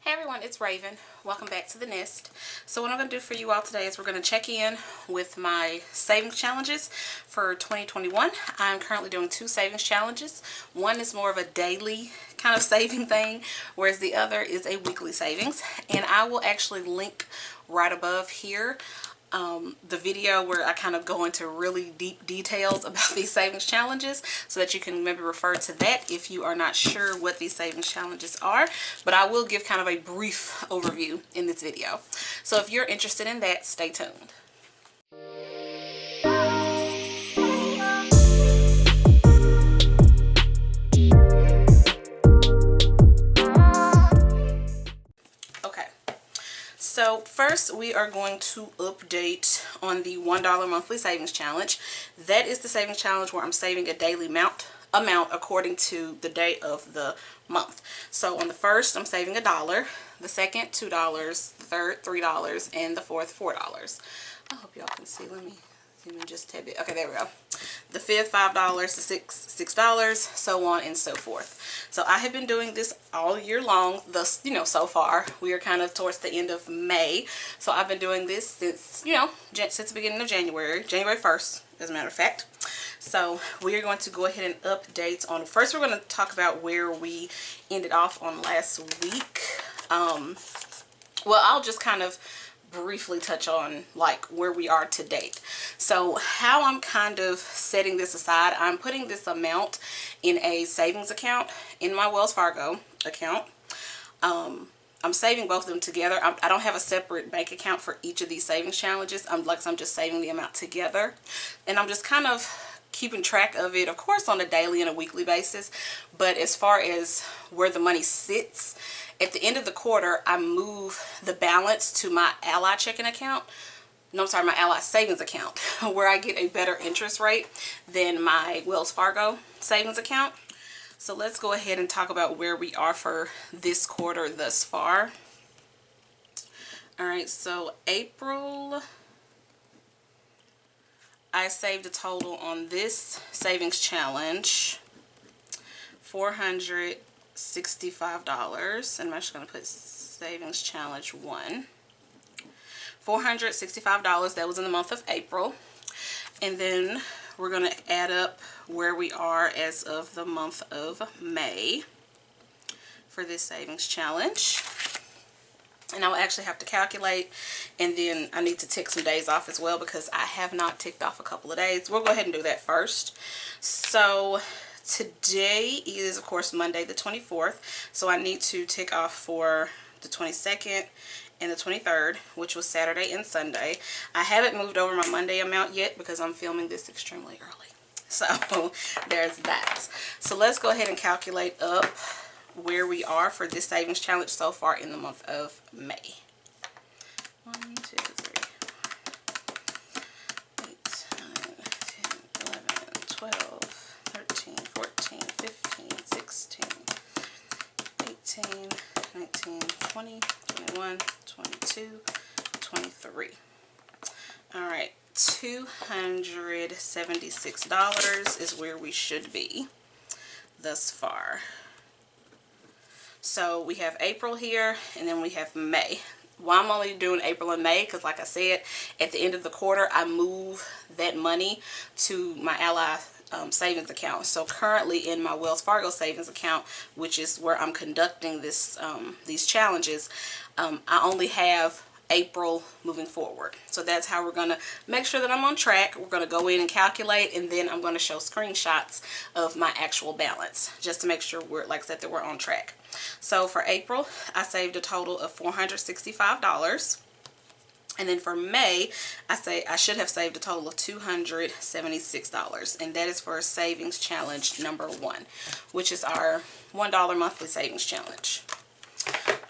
Hey everyone, it's Raven. Welcome back to the Nest. So what I'm going to do for you all today is we're going to check in with my savings challenges for 2021. I'm currently doing two savings challenges. One is more of a daily kind of saving thing, whereas the other is a weekly savings. And I will actually link right above here the video where I kind of go into really deep details about these savings challenges so that you can maybe refer to that if you are not sure what these savings challenges are. But I will give kind of a brief overview in this video. So if you're interested in that, stay tuned. So first we are going to update on the $1 monthly savings challenge. That is the savings challenge where I'm saving a daily amount according to the day of the month. So on the first, I'm saving $1, the second $2, the third $3, and the fourth $4. I hope y'all can see. Let me just tab it. Okay, there we go. The fifth $5, the sixth $6, so on and so forth. So I have been doing this all year long. Thus, so far we are kind of towards the end of May. So I've been doing this since since the beginning of January 1st, as a matter of fact. So we are going to go ahead and update on. First, we're going to talk about where we ended off on last week. Well, I'll just kind of briefly touch on like where we are to date. So how I'm kind of setting this aside, I'm putting this amount in a savings account in my Wells Fargo account. I'm saving both of them together. I don't have a separate bank account for each of these savings challenges. I'm just saving the amount together, and I'm just kind of keeping track of it, of course, on a daily and a weekly basis. But as far as where the money sits, at the end of the quarter, I move the balance to my Ally checking account. No, I'm sorry, my Ally savings account, where I get a better interest rate than my Wells Fargo savings account. So let's go ahead and talk about where we are for this quarter thus far. All right, so April, I saved a total on this savings challenge, $465, and I'm just going to put savings challenge 1. $465, that was in the month of April. And then we're going to add up where we are as of the month of May for this savings challenge. And I'll actually have to calculate, and then I need to tick some days off as well because I have not ticked off a couple of days. We'll go ahead and do that first. So today is, of course, Monday the 24th. So I need to tick off for the 22nd and the 23rd, which was Saturday and Sunday. I haven't moved over my Monday amount yet because I'm filming this extremely early. So there's that. So let's go ahead and calculate up where we are for this savings challenge so far in the month of May. 1, 2, 3, 8, 9, 10, 11, 12, 13, 14, 15, 16, 18, 19, 20, 21, 22, 23. All right, $276 is where we should be thus far. So we have April here, and then we have May. Well, I'm only doing April and May because, like I said, at the end of the quarter, I move that money to my Ally savings account. So currently in my Wells Fargo savings account, which is where I'm conducting this these challenges, I only have April moving forward. So that's how we're going to make sure that I'm on track. We're going to go in and calculate, and then I'm going to show screenshots of my actual balance just to make sure we're, like I said, that we're on track. So for April, I saved a total of $465. And then for May, I should have saved a total of $276. And that is for savings challenge number 1, which is our $1 monthly savings challenge.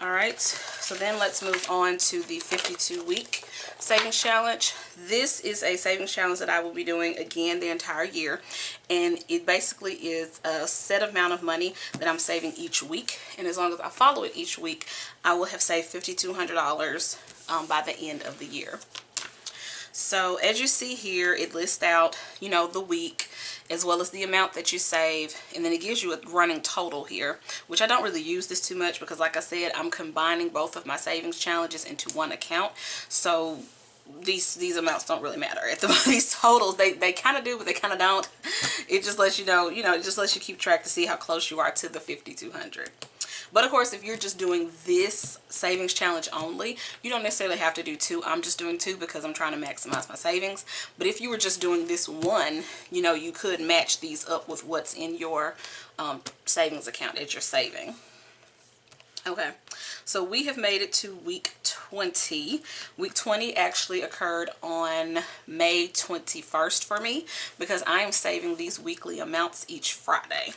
All right, so then let's move on to the 52-week savings challenge. This is a savings challenge that I will be doing again the entire year, and it basically is a set amount of money that I'm saving each week, and as long as I follow it each week, I will have saved $5,200 by the end of the year. So as you see here, it lists out, you know, the week as well as the amount that you save, and then it gives you a running total here, which I don't really use this too much because, like I said, I'm combining both of my savings challenges into one account. So these amounts don't really matter at the these totals. They kind of do, but they kind of don't. It just lets you know, it just lets you keep track to see how close you are to the 5,200. But of course, if you're just doing this savings challenge only, you don't necessarily have to do two. I'm just doing two because I'm trying to maximize my savings. But if you were just doing this one, you know, you could match these up with what's in your savings account that you're saving. Okay, so we have made it to week 20. Week 20 actually occurred on May 21st for me because I am saving these weekly amounts each Friday.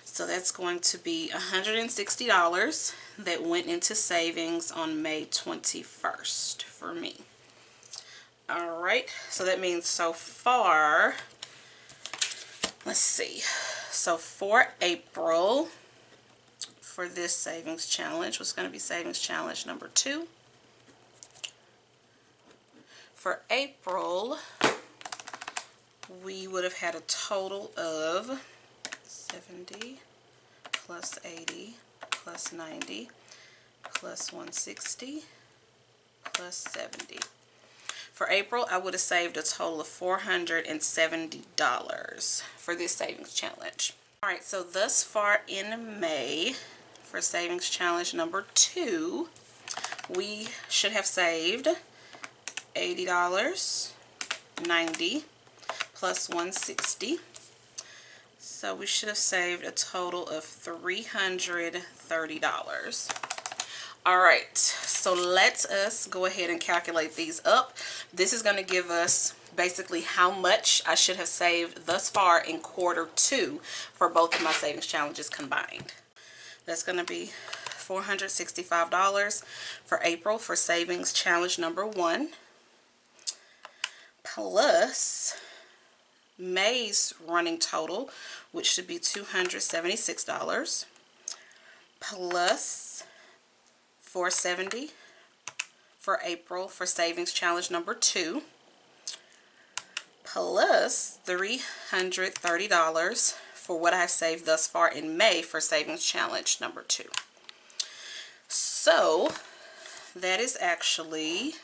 So that's going to be $160 that went into savings on May 21st for me. All right, so that means so far, let's see. So for April, for this savings challenge, was going to be savings challenge number 2. For April, we would have had a total of 70 plus 80 plus 90 plus 160 plus 70. For April, I would have saved a total of $470 for this savings challenge. All right, so thus far in May, for savings challenge number 2, we should have saved $80, 90 plus 160. So we should have saved a total of $330. All right, so let us go ahead and calculate these up. This is going to give us basically how much I should have saved thus far in quarter 2 for both of my savings challenges combined. That's going to be $465 for April for savings challenge number 1, plus May's running total, which should be $276, plus $470 for April for savings challenge number 2, plus $330 for what I've saved thus far in May for savings challenge number 2. So that is actually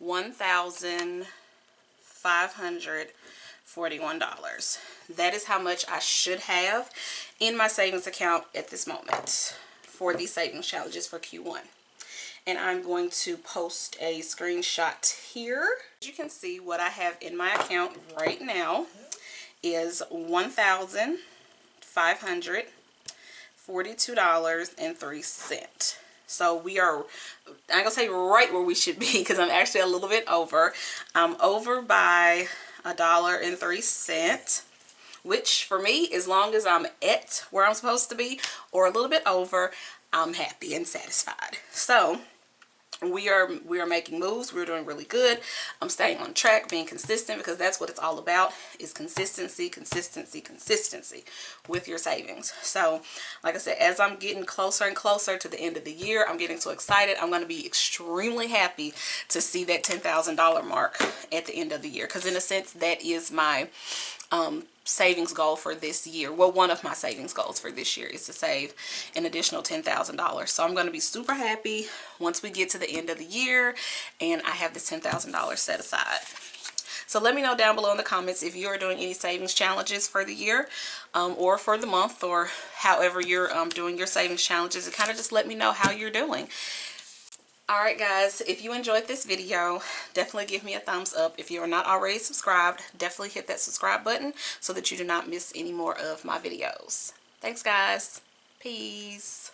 $1,541. That is how much I should have in my savings account at this moment for these savings challenges for Q1. And I'm going to post a screenshot here. As you can see, what I have in my account right now is $1,542.03. So we are, I'm gonna say right where we should be because I'm actually a little bit over. I'm over by $1.03, which for me, as long as I'm at where I'm supposed to be or a little bit over, I'm happy and satisfied. So we are making moves. We're doing really good. I'm staying on track, being consistent, because that's what it's all about, is consistency, consistency, consistency with your savings. So like I said, as I'm getting closer and closer to the end of the year, I'm getting so excited. I'm going to be extremely happy to see that $10,000 mark at the end of the year, because in a sense that is my savings goal for this year. Well, one of my savings goals for this year is to save an additional $10,000. So I'm going to be super happy once we get to the end of the year and I have this $10,000 set aside. So let me know down below in the comments if you are doing any savings challenges for the year or for the month, or however you're doing your savings challenges, and kind of just let me know how you're doing. Alright guys, if you enjoyed this video, definitely give me a thumbs up. If you are not already subscribed, definitely hit that subscribe button so that you do not miss any more of my videos. Thanks guys. Peace.